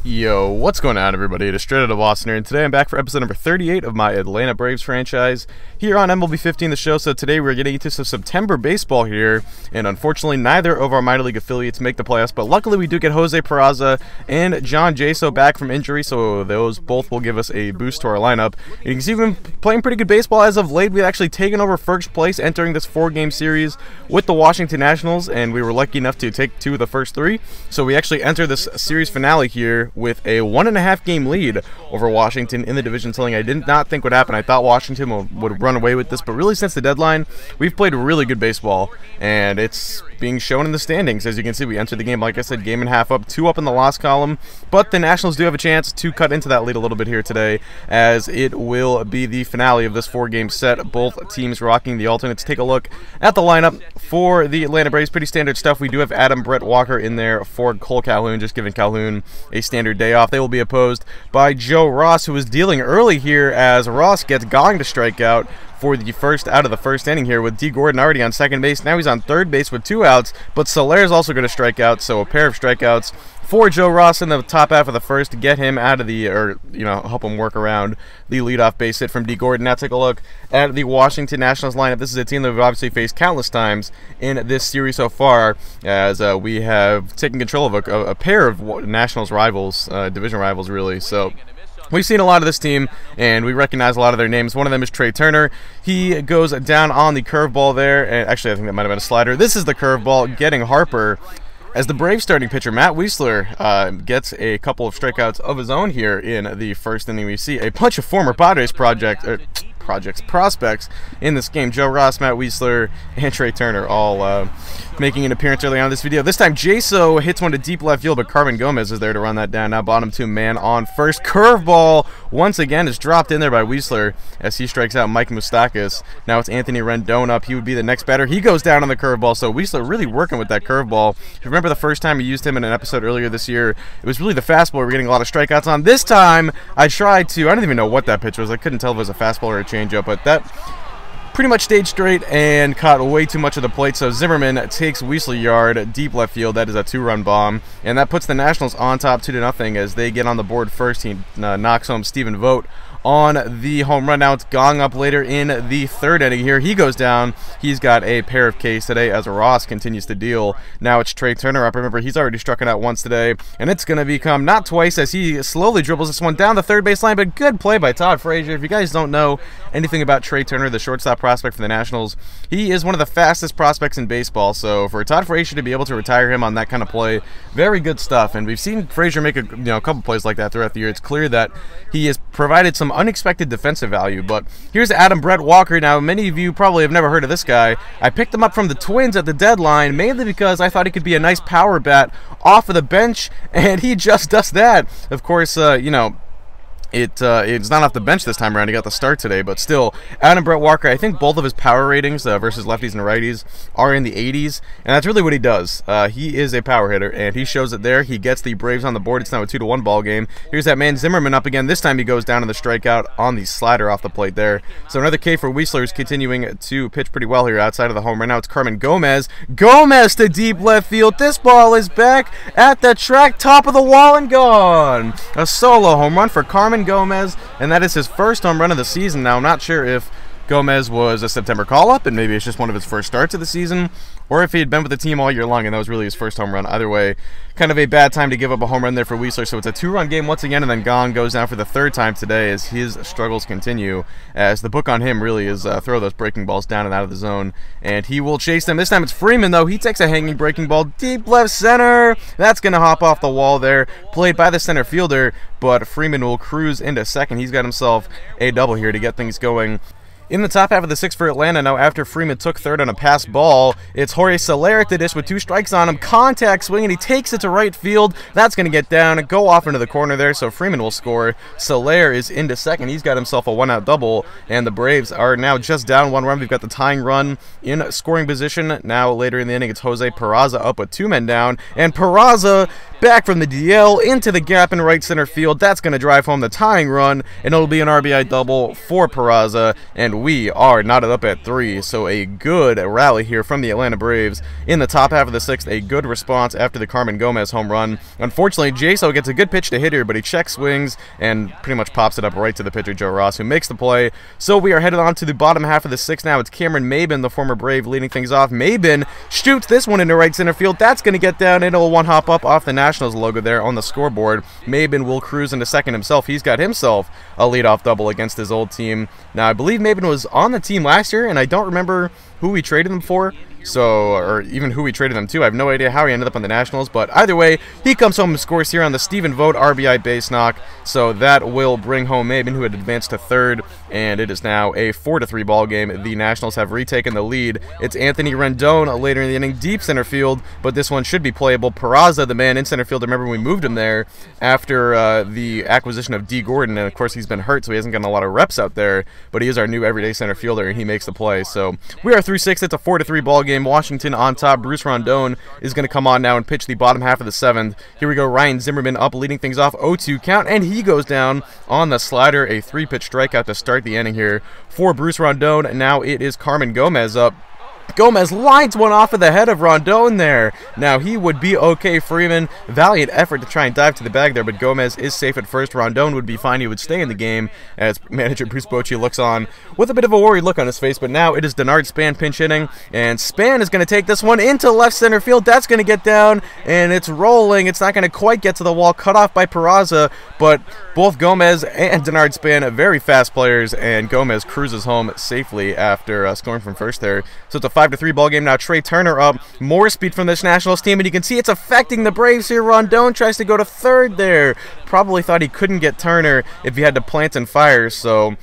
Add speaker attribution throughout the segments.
Speaker 1: Yo, what's going on, everybody? It is Straight Out of Boston here, and today I'm back for episode number 38 of my Atlanta Braves franchise here on MLB 15, the show. So today we're getting into some September baseball here, and unfortunately neither of our minor league affiliates make the playoffs, but luckily we do get Jose Peraza and John Jaso back from injury, so those both will give us a boost to our lineup. And you can see we've been playing pretty good baseball as of late. We've actually taken over first place entering this 4-game series with the Washington Nationals, and we were lucky enough to take 2 of the first 3. So we actually enter this series finale here with a 1.5 game lead over Washington in the division, something I did not think would happen. I thought Washington would run away with this, but really since the deadline, we've played really good baseball, and it's being shown in the standings. As you can see, we entered the game, like I said, game and a half up, 2 up in the loss column, but the Nationals do have a chance to cut into that lead a little bit here today, as it will be the finale of this 4-game set. Both teams rocking the alternates. Take a look at the lineup for the Atlanta Braves. Pretty standard stuff. We do have Brett Walker in there for Cole Calhoun, just giving Calhoun a standard day off. They will be opposed by Joe Ross, who is dealing early here as Ross gets Gong to strike out for the first out of the first inning here, with D. Gordon already on second base. Now he's on third base with 2 outs, but Soler is also going to strike out, so a pair of strikeouts for Joe Ross in the top half of the first to get him out of the, or, help him work around the leadoff base hit from D. Gordon. Now take a look at the Washington Nationals lineup. This is a team that we've obviously faced countless times in this series so far, as we have taken control of a pair of Nationals rivals, division rivals really. So we've seen a lot of this team, and we recognize a lot of their names. One of them is Trey Turner. He goes down on the curveball there, and actually I think that might have been a slider. This is the curveball getting Harper, as the Braves starting pitcher Matt Wiesler gets a couple of strikeouts of his own here in the first inning. We see a bunch of former Padres prospects in this game. Joe Ross, Matt Wiesler, and Trey Turner all making an appearance early on in this video. This time Jaso hits one to deep left field, but Carmen Gomez is there to run that down. Now bottom 2 man on first. Curveball once again is dropped in there by Wiesler as he strikes out Mike Moustakas. Now it's Anthony Rendon up. He would be the next batter. He goes down on the curveball, so Wiesler really working with that curveball. If you remember the first time we used him in an episode earlier this year, it was really the fastball we were getting a lot of strikeouts on. This time I tried to, I don't even know what that pitch was. I couldn't tell if it was a fastball or a changeup, but that pretty much stayed straight and caught way too much of the plate, so Zimmerman takes Wiesler yard, deep left field. That is a 2-run bomb, and that puts the Nationals on top 2-0 as they get on the board first. He knocks home Stephen Vogt on the home run. Now it's Gong up later in the 3rd inning here. He goes down. He's got a pair of Ks today as Ross continues to deal. Now it's Trey Turner up. Remember, he's already struck it out once today, and it's going to become not twice as he slowly dribbles this one down the third base line, but good play by Todd Frazier. If you guys don't know anything about Trey Turner, the shortstop prospect for the Nationals, he is one of the fastest prospects in baseball, so for Todd Frazier to be able to retire him on that kind of play, very good stuff. And we've seen Frazier make a couple plays like that throughout the year. It's clear that he has provided some unexpected defensive value. But here's Brett Walker. Now, many of you probably have never heard of this guy. I picked him up from the Twins at the deadline, mainly because I thought he could be a nice power bat off of the bench, and he just does that. Of course, it's not off the bench this time around. He got the start today, but still, Brett Walker, I think both of his power ratings versus lefties and righties are in the 80s, and that's really what he does. He is a power hitter, and he shows it there. He gets the Braves on the board. It's now a 2-1 ball game. Here's that man Zimmerman up again. This time he goes down to the strikeout on the slider off the plate there. So another K for Wiesler, who's continuing to pitch pretty well here outside of the home. Right now it's Carmen Gomez. Gomez to deep left field. This ball is back at the track, top of the wall and gone. A solo home run for Carmen Gomez, and that is his first home run of the season. Now, I'm not sure if Gomez was a September call-up, and maybe it's just one of his first starts of the season, or if he had been with the team all year long and that was really his first home run. Either way, kind of a bad time to give up a home run there for Wiesler. So it's a 2-run game once again, and then Gong goes down for the 3rd time today as his struggles continue, as the book on him really is throw those breaking balls down and out of the zone, and he will chase them. This time it's Freeman, though. He takes a hanging breaking ball deep left center. That's going to hop off the wall there, played by the center fielder, but Freeman will cruise into second. He's got himself a double here to get things going in the top half of the 6th for Atlanta. Now, after Freeman took 3rd on a pass ball, it's Jorge Soler at the dish with 2 strikes on him. Contact swing, and he takes it to right field. That's going to get down and go off into the corner there, so Freeman will score. Soler is into second. He's got himself a 1-out double, and the Braves are now just down 1 run. We've got the tying run in scoring position. Now, later in the inning, it's Jose Peraza up with 2 men down, and Peraza back from the DL into the gap in right center field. That's going to drive home the tying run, and it'll be an RBI double for Peraza, and and we are knotted up at 3. So a good rally here from the Atlanta Braves in the top half of the 6th. A good response after the Carmen Gomez home run. Unfortunately, Jaso gets a good pitch to hit here, but he check swings and pretty much pops it up right to the pitcher, Joe Ross, who makes the play. So we are headed on to the bottom half of the 6th now. It's Cameron Maben, the former Brave, leading things off. Maben shoots this one into right center field. That's going to get down, and it'll one hop up off the Nationals logo there on the scoreboard. Maben will cruise into second himself. He's got himself a leadoff double against his old team. Now, I believe Maben was on the team last year, and I don't remember who we traded them for, or even who we traded them to. I have no idea how he ended up on the Nationals, but either way, he comes home and scores here on the Stephen Vogt RBI base knock, so that will bring home Maben, who had advanced to third, and it is now a 4-3 ball game. The Nationals have retaken the lead. It's Anthony Rendon later in the inning, deep center field, but this one should be playable. Peraza, the man in center field, remember we moved him there after the acquisition of D. Gordon, and of course he's been hurt, so he hasn't gotten a lot of reps out there, but he is our new everyday center fielder, and he makes the play. So we are through 6. It's a 4-3 ball game. Washington on top. Bruce Rondon is going to come on now and pitch the bottom half of the 7th. Here we go. Ryan Zimmerman up, leading things off. 0-2 count, and he goes down on the slider. A 3-pitch strikeout to start the inning here for Bruce Rondon. Now it is Carmen Gomez up. Gomez lines one off of the head of Rondon there. Now he would be okay. Freeman, valiant effort to try and dive to the bag there, but Gomez is safe at first. Rondon would be fine. He would stay in the game as manager Bruce Bochy looks on with a bit of a worried look on his face, but now it is Denard Span pinch hitting, and Span is going to take this one into left center field. That's going to get down, and it's rolling. It's not going to quite get to the wall, cut off by Peraza, but both Gomez and Denard Span are very fast players, and Gomez cruises home safely after scoring from first there. So it's a 5-3 ball game now. Trey Turner up. More speed from this Nationals team, and you can see it's affecting the Braves here. Rondon tries to go to third there. Probably thought he couldn't get Turner if he had to plant and fire, so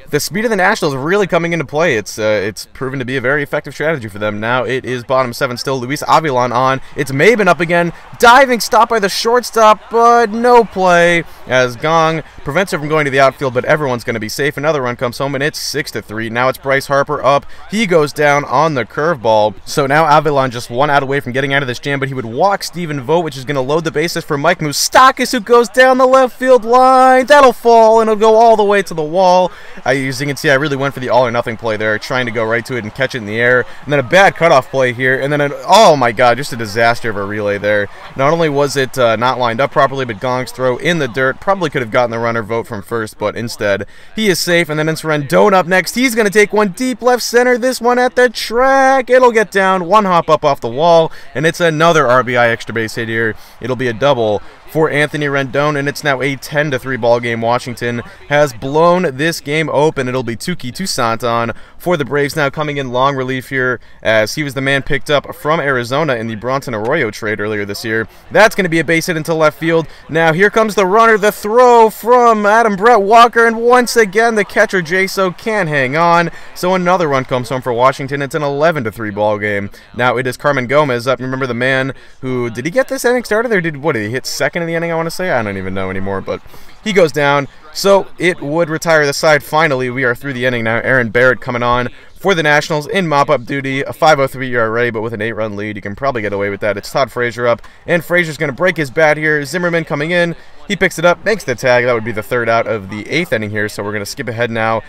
Speaker 1: the speed of the Nationals really coming into play. It's proven to be a very effective strategy for them. Now it is bottom 7 still. Luis Avilan on. It's Maben up again. Diving stop by the shortstop, but no play as Gong prevents it from going to the outfield, but everyone's going to be safe. Another run comes home, and it's 6-3. Now it's Bryce Harper up. He goes down on the curveball. So now Avilan just 1 out away from getting out of this jam, but he would walk Stephen Vogt, which is going to load the bases for Mike Moustakas, who goes down the left field line. That'll fall, and it'll go all the way to the wall. As you can see, I really went for the all-or-nothing play there, trying to go right to it and catch it in the air. And then a bad cutoff play here, and then oh my god, just a disaster of a relay there. Not only was it not lined up properly, but Gong's throw in the dirt probably could have gotten the runner Vogt from first, but instead he is safe. And then it's Rendon up next. He's going to take one deep left center. This one at the track. It'll get down, 1 hop up off the wall, and it's another RBI extra base hit here. It'll be a double for Anthony Rendon, and it's now a 10-3 ball game. Washington has blown this game open. It'll be Touki Toussaint on for the Braves now, coming in long relief here, as he was the man picked up from Arizona in the Bronson Arroyo trade earlier this year. That's going to be a base hit into left field. Now here comes the runner, the throw from Adam Brett Walker, and once again the catcher Jaso can't hang on, so another run comes home for Washington. It's an 11-3 ball game. Now it is Carmen Gomez up. Remember the man who, did he get this inning started, or did he hit second in the inning, I want to say? I don't even know anymore, but he goes down, so it would retire the side. Finally, we are through the inning now. Aaron Barrett coming on for the Nationals in mop-up duty, a 5.03 ERA, but with an 8-run lead. You can probably get away with that. It's Todd Frazier up, and Frazier's going to break his bat here. Zimmerman coming in. He picks it up, makes the tag. That would be the 3rd out of the 8th inning here, so we're going to skip ahead now.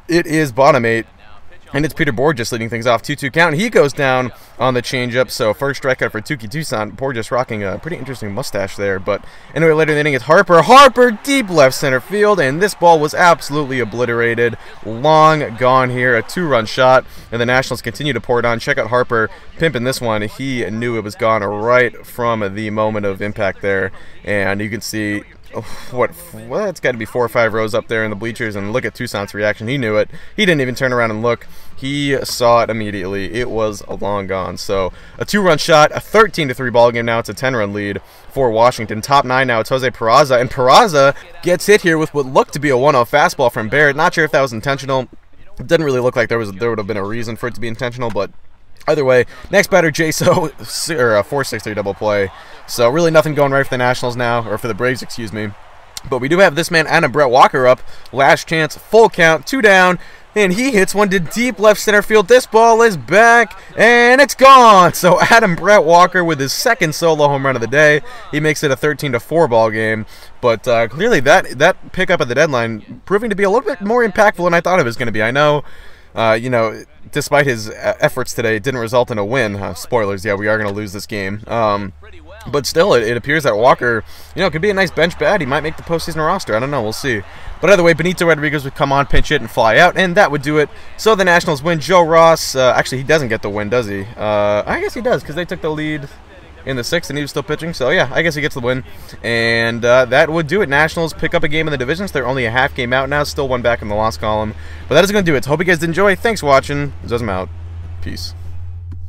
Speaker 1: It is bottom 8. And it's Peter Borges leading things off, 2-2 count. He goes down on the changeup, so first strikeout for Touki Toussaint. Borges rocking a pretty interesting mustache there. But anyway, later in the inning, it's Harper. Harper, deep left center field, and this ball was absolutely obliterated. Long gone here, a 2-run shot, and the Nationals continue to pour it on. Check out Harper pimping this one. He knew it was gone right from the moment of impact there, and you can see well, it's got to be 4 or 5 rows up there in the bleachers, and look at Toussaint's reaction. He knew it. He didn't even turn around and look. He saw it immediately. It was long gone. So a 2-run shot, a 13-3 ball game now. It's a 10-run lead for Washington. Top 9 now. It's Jose Peraza, and Peraza gets hit here with what looked to be a 1-0 fastball from Barrett. Not sure if that was intentional. It didn't really look like there would have been a reason for it to be intentional, but either way, next batter, Jaso, or a 4-6-3 double play. So really nothing going right for the Nationals now, or for the Braves, excuse me. But we do have this man, Adam Brett Walker, up. Last chance, full count, 2 down. And he hits one to deep left center field. This ball is back, and it's gone. So Adam Brett Walker with his second solo home run of the day. He makes it a 13-4 ball game. But clearly that pickup at the deadline proving to be a little bit more impactful than I thought it was going to be. I know, you know, despite his efforts today, it didn't result in a win. Spoilers, yeah, we are going to lose this game. But still, it appears that Walker, you know, could be a nice bench bat. He might make the postseason roster. I don't know. We'll see. But either way, Benito Rodriguez would come on, pinch hit, and fly out, and that would do it. So the Nationals win. Joe Ross, actually, he doesn't get the win, does he? I guess he does, because they took the lead in the 6th, and he was still pitching. So, yeah, I guess he gets the win. And that would do it. Nationals pick up a game in the divisions. They're only a half game out now, still one back in the loss column. But that is going to do it. So hope you guys did enjoy. Thanks for watching. Zuzum out. Peace.